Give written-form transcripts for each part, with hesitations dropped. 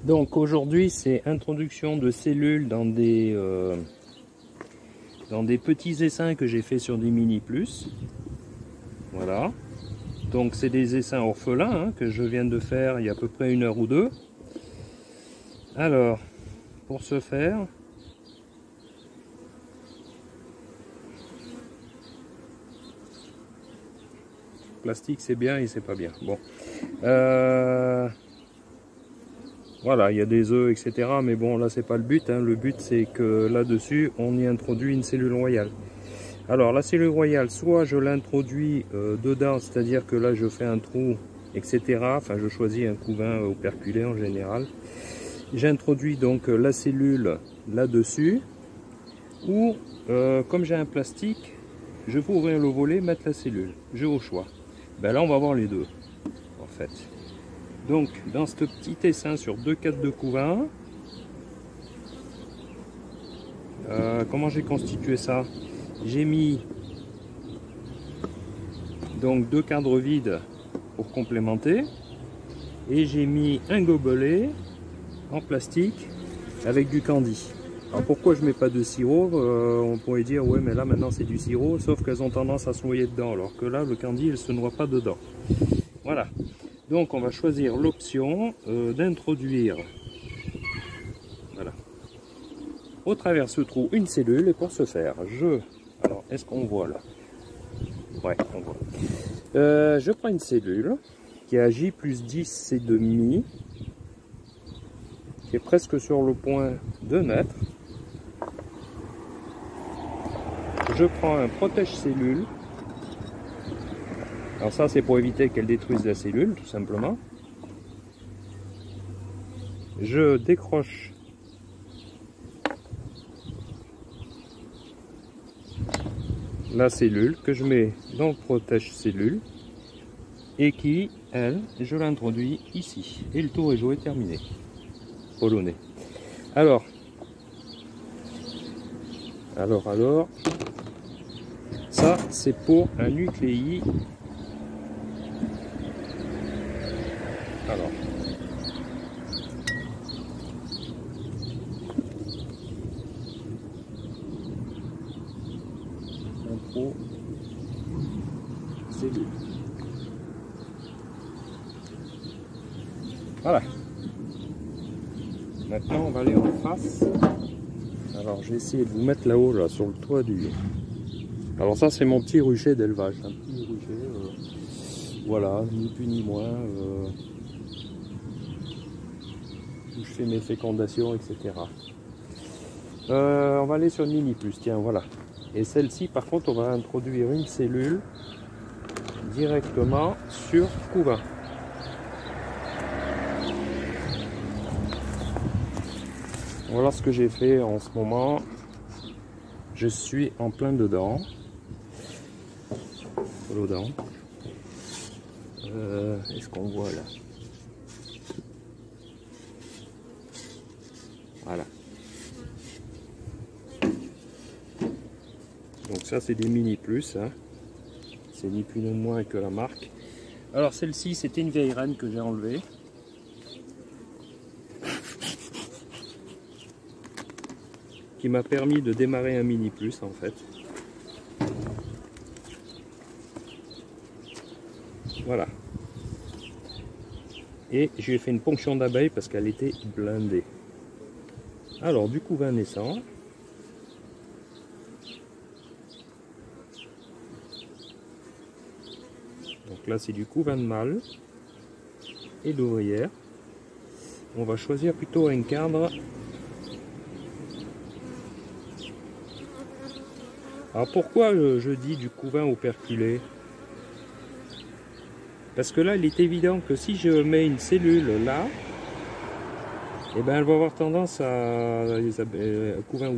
Donc aujourd'hui c'est introduction de cellules dans des petits essaims que j'ai fait sur des mini plus. Voilà. Donc c'est des essaims orphelins que je viens de faire il y a à peu près 1 heure ou 2. Alors, pour ce faire, plastique c'est bien et c'est pas bien. Bon. Voilà, il y a des œufs, etc. Mais bon, là, c'est pas le but. Le but, c'est que là-dessus, on y introduit une cellule royale. Alors, la cellule royale, soit je l'introduis dedans, c'est-à-dire que là, je fais un trou, etc. Enfin, je choisis un couvain operculé en général. J'introduis donc la cellule là-dessus. Ou, comme j'ai un plastique, je peux ouvrir le volet, mettre la cellule. J'ai au choix. Ben là, on va voir les deux, en fait. Donc, dans ce petit essaim sur 2 cadres de couvain, comment j'ai constitué ça? J'ai mis donc 2 cadres vides pour complémenter, et j'ai mis un gobelet en plastique avec du candy. Alors pourquoi je mets pas de sirop? On pourrait dire ouais, mais là maintenant c'est du sirop, sauf qu'elles ont tendance à se noyer dedans, alors que là le candy il se noie pas dedans. Voilà. Donc on va choisir l'option d'introduire, voilà, au travers ce trou une cellule, et pour ce faire, alors est-ce qu'on voit là? Ouais, on voit. Je prends une cellule qui a J plus 10 et demi, qui est presque sur le point de naître. Je prends un protège-cellule. Alors ça c'est pour éviter qu'elle détruise la cellule, tout simplement. Je décroche la cellule que je mets dans le protège-cellule et qui, elle, je l'introduis ici. Et le tour est joué, terminé. Polonais. Alors, ça c'est pour un nucléi. Alors, intro cellule. Voilà. Maintenant on va aller en face. Alors j'ai essayé de vous mettre là-haut, là, sur le toit du... Alors ça c'est mon petit rucher d'élevage, un petit rucher, voilà, ni plus ni moins, où je fais mes fécondations, etc. On va aller sur une mini plus, tiens, voilà. Et celle-ci par contre on va introduire une cellule directement sur couvain. Voilà ce que j'ai fait en ce moment. Je suis en plein dedans. Est-ce qu'on voit là? Voilà. Donc ça c'est des mini plus. C'est ni plus ni moins que la marque. Alors celle-ci c'était une vieille reine que j'ai enlevée. Qui m'a permis de démarrer un mini plus en fait. Voilà. Et j'ai fait une ponction d'abeilles parce qu'elle était blindée. Alors du couvain naissant. Donc là c'est du couvain de mâle et d'ouvrière. On va choisir plutôt un cadre. Alors pourquoi je dis du couvain operculé? Parce que là il est évident que si je mets une cellule là, et ben elle va avoir tendance à couvain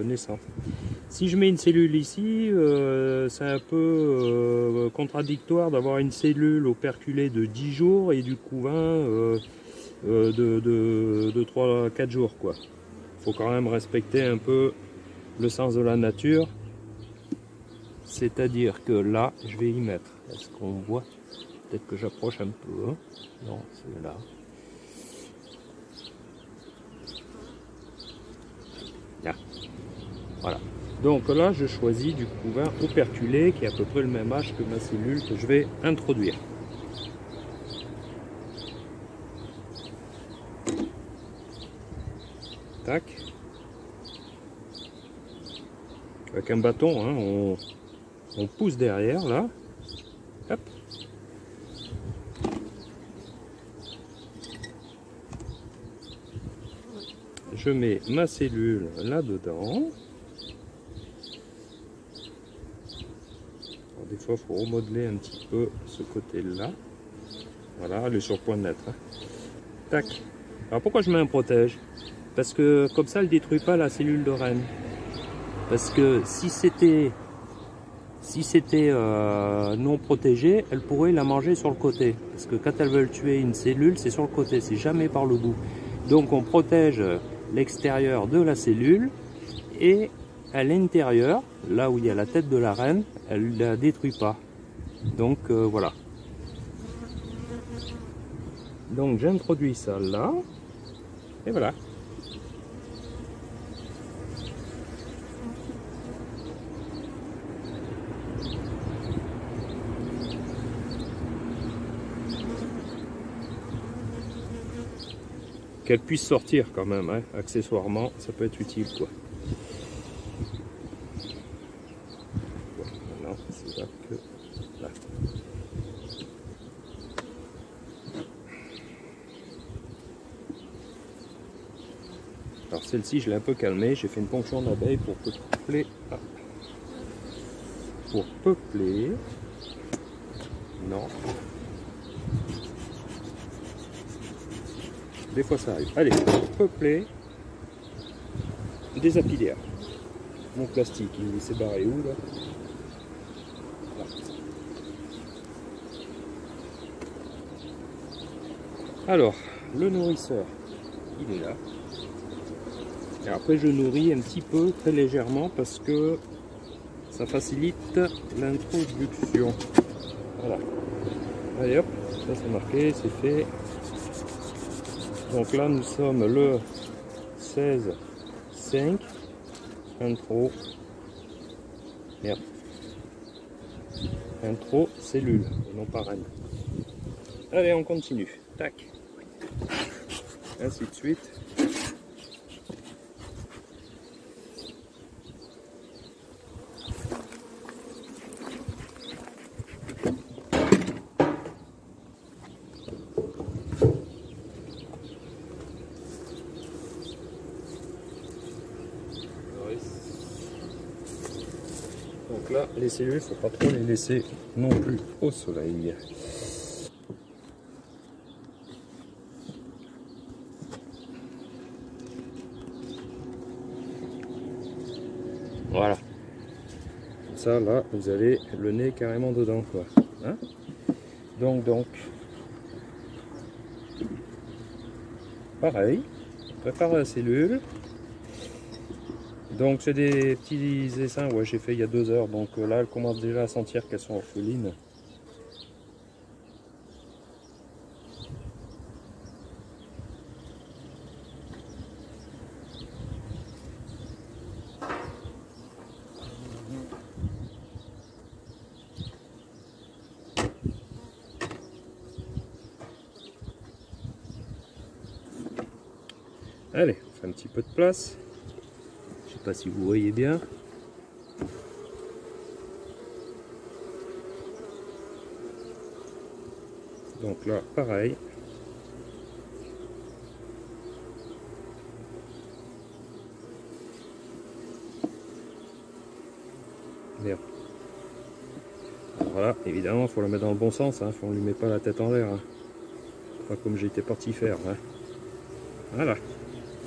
naissant. Si je mets une cellule ici, c'est un peu contradictoire d'avoir une cellule operculée de 10 jours et du couvain de 3-4 jours, quoi. Faut quand même respecter un peu le sens de la nature. C'est-à-dire que là, je vais y mettre. Est-ce qu'on voit? Peut-être que j'approche un peu. Non, c'est là. Là. Voilà. Donc là, je choisis du couvain operculé qui est à peu près le même âge que ma cellule que je vais introduire. Tac. Avec un bâton, hein, on pousse derrière là. Hop. Je mets ma cellule là-dedans. Des fois, il faut remodeler un petit peu ce côté-là. Voilà, elle est sur le point de naître. Hein. Tac. Alors pourquoi je mets un protège? Parce que comme ça, elle ne détruit pas la cellule de reine. Parce que si c'était non protégé, elle pourrait la manger sur le côté. Parce que quand elles veulent tuer une cellule, c'est sur le côté, c'est jamais par le bout. Donc on protège l'extérieur de la cellule et à l'intérieur, là où il y a la tête de la reine, elle ne la détruit pas. Donc voilà. Donc j'introduis ça là, et voilà. Qu'elle puisse sortir quand même, hein, accessoirement, ça peut être utile quoi. Voilà, c'est là que... Là. Alors celle-ci, je l'ai un peu calmée, j'ai fait une ponction d'abeilles pour peupler. Ah. Pour peupler. Non. Des fois ça arrive. Allez, peupler des apidaires. Mon plastique, il s'est barré où là? Là. Alors, le nourrisseur, il est là. Et après je nourris un petit peu, très légèrement, parce que ça facilite l'introduction. Voilà. Allez hop, ça c'est marqué, c'est fait. Donc là nous sommes le 16/5. Intro. Merde. Intro cellule, et non pas reine. Allez, on continue. Tac. Ainsi de suite. Donc là, les cellules, il ne faut pas trop les laisser non plus au soleil. Voilà. Ça, là, vous avez le nez carrément dedans, quoi. Hein? Donc, pareil, on prépare la cellule. Donc c'est des petits essaims, ouais, j'ai fait il y a 2 heures, donc là elle commence déjà à sentir qu'elles sont orphelines. Allez, on fait un petit peu de place. Je sais pas si vous voyez bien. Donc là, pareil. Merde. Alors voilà, évidemment, il faut la mettre dans le bon sens. Hein, on lui met pas la tête en l'air. Hein. Pas comme j'étais parti faire. Hein. Voilà.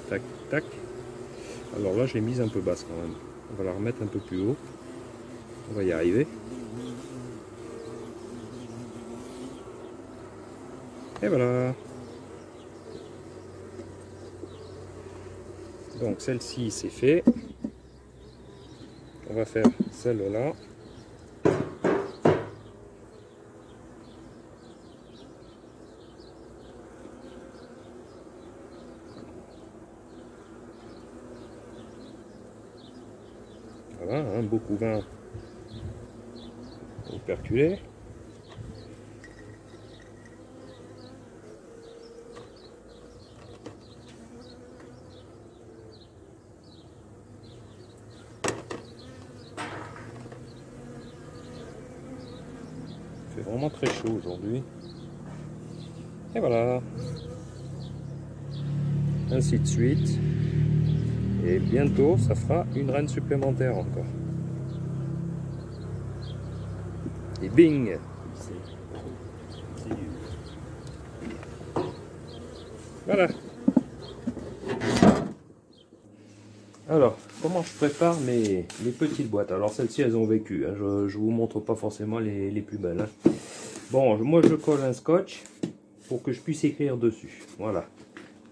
Tac, tac. Alors là, je l'ai mise un peu basse quand même. On va la remettre un peu plus haut. On va y arriver. Et voilà. Donc celle-ci, c'est fait. On va faire celle-là. Voilà, un beau couvain operculé. Il fait vraiment très chaud aujourd'hui. Et voilà. Ainsi de suite. Et bientôt, ça fera une reine supplémentaire encore. Et bing! Voilà. Alors, comment je prépare mes petites boîtes? Alors celles-ci, elles ont vécu. Hein. Je vous montre pas forcément les plus belles. Hein. Bon, moi je colle un scotch pour que je puisse écrire dessus. Voilà.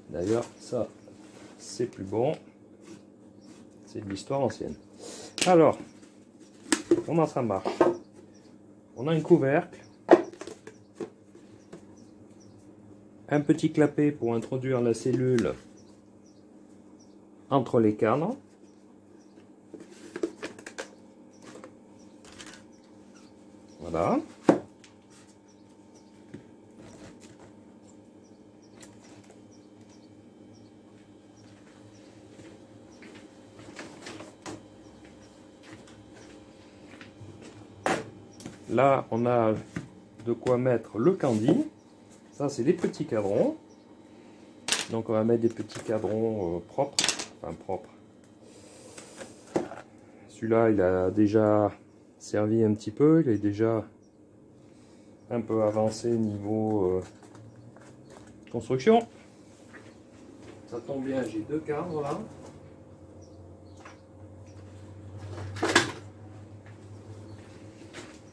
D'ailleurs, ça, c'est plus bon. C'est de l'histoire ancienne. Alors, comment ça marche? On a un couvercle, un petit clapet pour introduire la cellule entre les cadres. Voilà. Là, on a de quoi mettre le candy. Ça, c'est les petits cadrons. Donc, on va mettre des petits cadrons propres. Enfin, propres. Celui-là, il a déjà servi un petit peu. Il est déjà un peu avancé niveau construction. Ça tombe bien, j'ai deux cadres là.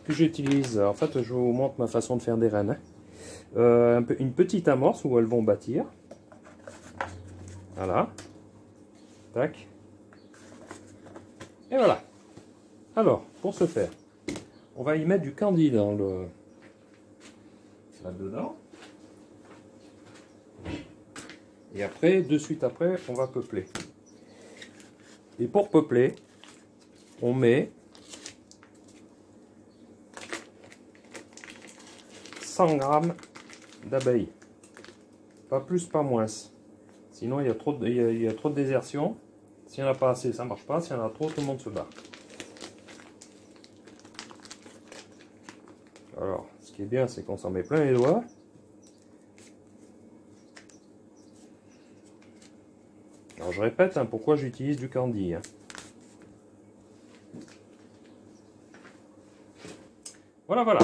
Que j'utilise, en fait je vous montre ma façon de faire des rennes. Une petite amorce où elles vont bâtir. Voilà. Tac. Et voilà. Alors, pour ce faire, on va y mettre du candy dans le là-dedans. Et après, de suite après, on va peupler. Et pour peupler, on met 100 g d'abeilles. Pas plus, pas moins. Sinon, il y a trop de désertion. S'il n'y en a pas assez, ça ne marche pas. S'il y en a trop, tout le monde se barre. Alors, ce qui est bien, c'est qu'on s'en met plein les doigts. Alors, je répète, hein, pourquoi j'utilise du candy. Hein. Voilà, voilà.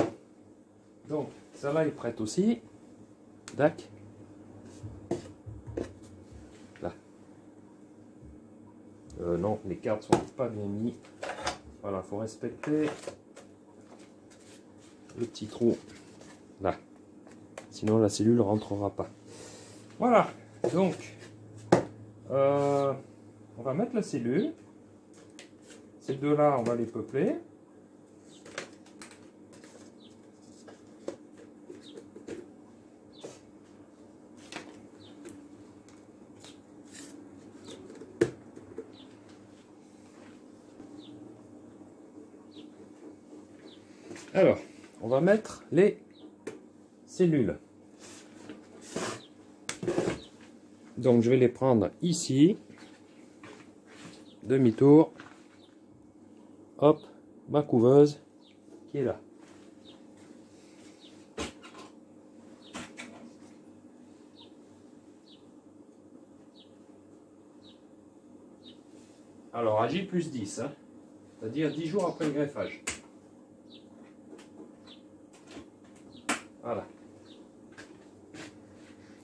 Donc, celle-là est prête aussi. Dac. Là. Non, les cartes sont pas bien mises. Voilà, faut respecter le petit trou là. Sinon, la cellule ne rentrera pas. Voilà. Donc, on va mettre la cellule. Ces deux-là, on va les peupler. Alors, on va mettre les cellules. Donc, je vais les prendre ici. Demi-tour. Hop, ma couveuse qui est là. Alors, à J+10, hein, c'est-à-dire 10 jours après le greffage. Voilà.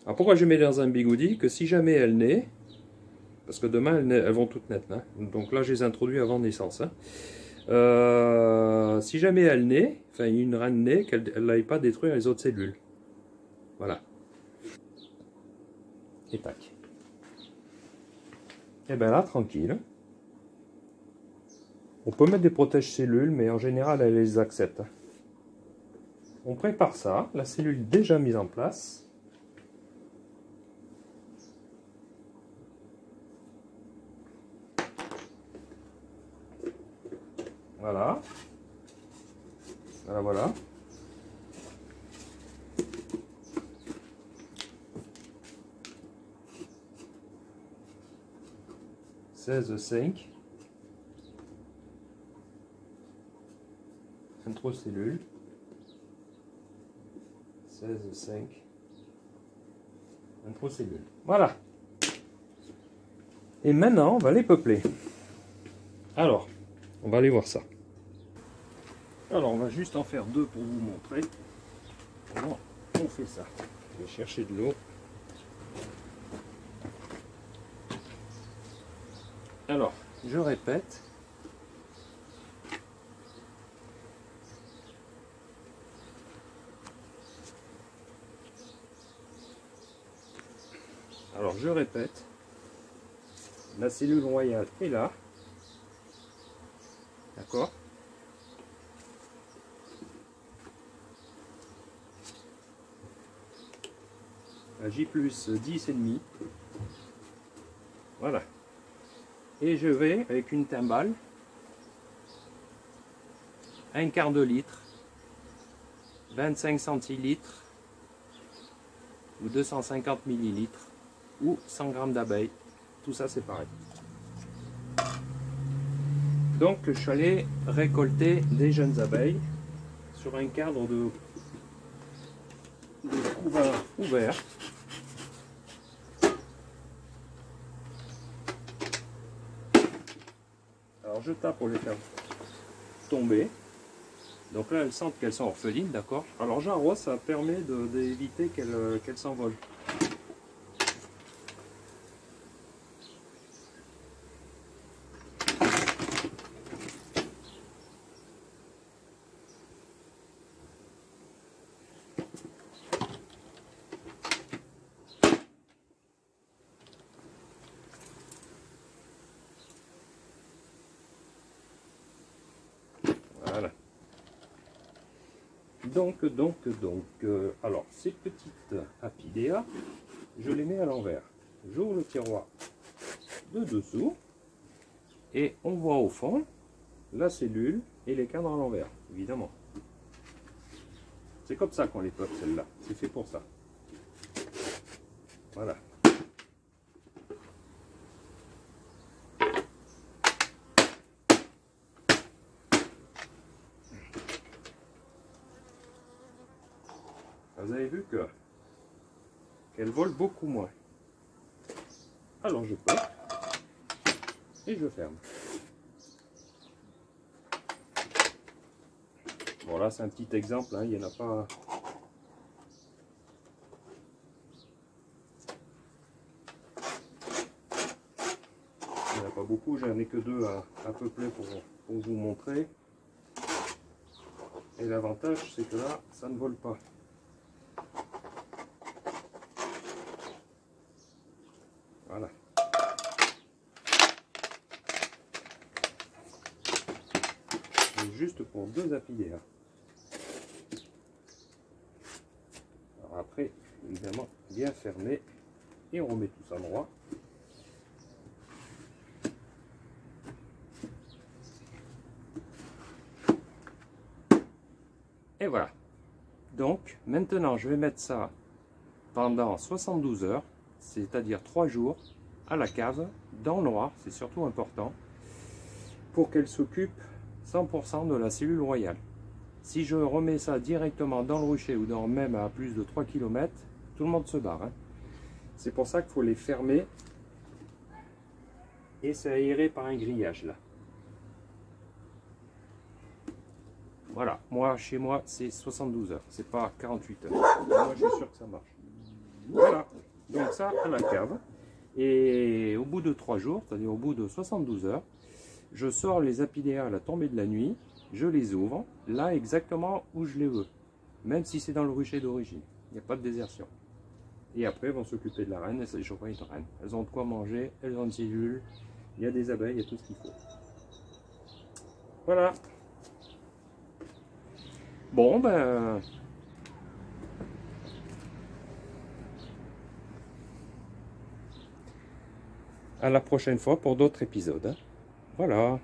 Alors pourquoi je mets dans un bigoudi? Que si jamais elle naît, parce que demain elles vont toutes naître, hein, donc là je les introduis avant naissance. Hein. Si jamais elle naît, enfin une reine naît, qu'elle n'aille pas détruire les autres cellules. Voilà. Et tac. Et bien là, tranquille. On peut mettre des protèges cellules, mais en général elle les accepte. On prépare ça, la cellule déjà mise en place. Voilà. Voilà, voilà. « 16,5 » introcellule. 16,5 introcellule. Voilà. Et maintenant, on va les peupler. Alors, on va aller voir ça. Alors, on va juste en faire deux pour vous montrer comment on fait ça. Je vais chercher de l'eau. Alors, je répète. Alors, je répète. La cellule royale est là. D'accord? La J plus 10,5. Voilà. Et je vais, avec une timbale, un quart de litre, 25 centilitres, ou 250 millilitres, ou 100 grammes d'abeilles. Tout ça, c'est pareil. Donc, je suis allé récolter des jeunes abeilles sur un cadre de couvain ouvert. Alors, je tape pour les faire tomber. Donc là, elles sentent qu'elles sont orphelines, d'accord? Alors, j'arrose, ça permet d'éviter qu'elles s'envolent. Voilà. Alors, ces petites apidéas, je les mets à l'envers. J'ouvre le tiroir de dessous et on voit au fond la cellule et les cadres à l'envers, évidemment. C'est comme ça qu'on les peuple, celles-là. C'est fait pour ça. Voilà. Vous avez vu qu'elle vole beaucoup moins. Alors je peux et je ferme. Bon là c'est un petit exemple, hein, il n'y en a pas. Il n'y en a pas beaucoup, j'en ai que deux à peupler pour vous montrer. Et l'avantage c'est que là ça ne vole pas. Voilà. Et juste pour deux apidéas. Alors après, évidemment, bien fermé. Et on remet tout ça droit. Et voilà. Donc, maintenant, je vais mettre ça pendant 72 heures. C'est-à-dire 3 jours, à la cave, dans le noir, c'est surtout important, pour qu'elle s'occupe 100% de la cellule royale. Si je remets ça directement dans le rucher ou dans même à plus de 3 km, tout le monde se barre. Hein. C'est pour ça qu'il faut les fermer et c'est aéré par un grillage là. Voilà, moi chez moi c'est 72 heures, c'est pas 48 heures. Moi je suis sûr que ça marche. Voilà. Donc ça à la cave, et au bout de 3 jours, c'est-à-dire au bout de 72 heures, je sors les apidéas à la tombée de la nuit, je les ouvre, là exactement où je les veux, même si c'est dans le rucher d'origine, il n'y a pas de désertion. Et après, elles vont s'occuper de la reine, et c'est des chocolats de reine. Elles ont de quoi manger, elles ont une cellule, il y a des abeilles, il y a tout ce qu'il faut. Voilà. Bon, ben... à la prochaine fois pour d'autres épisodes. Voilà.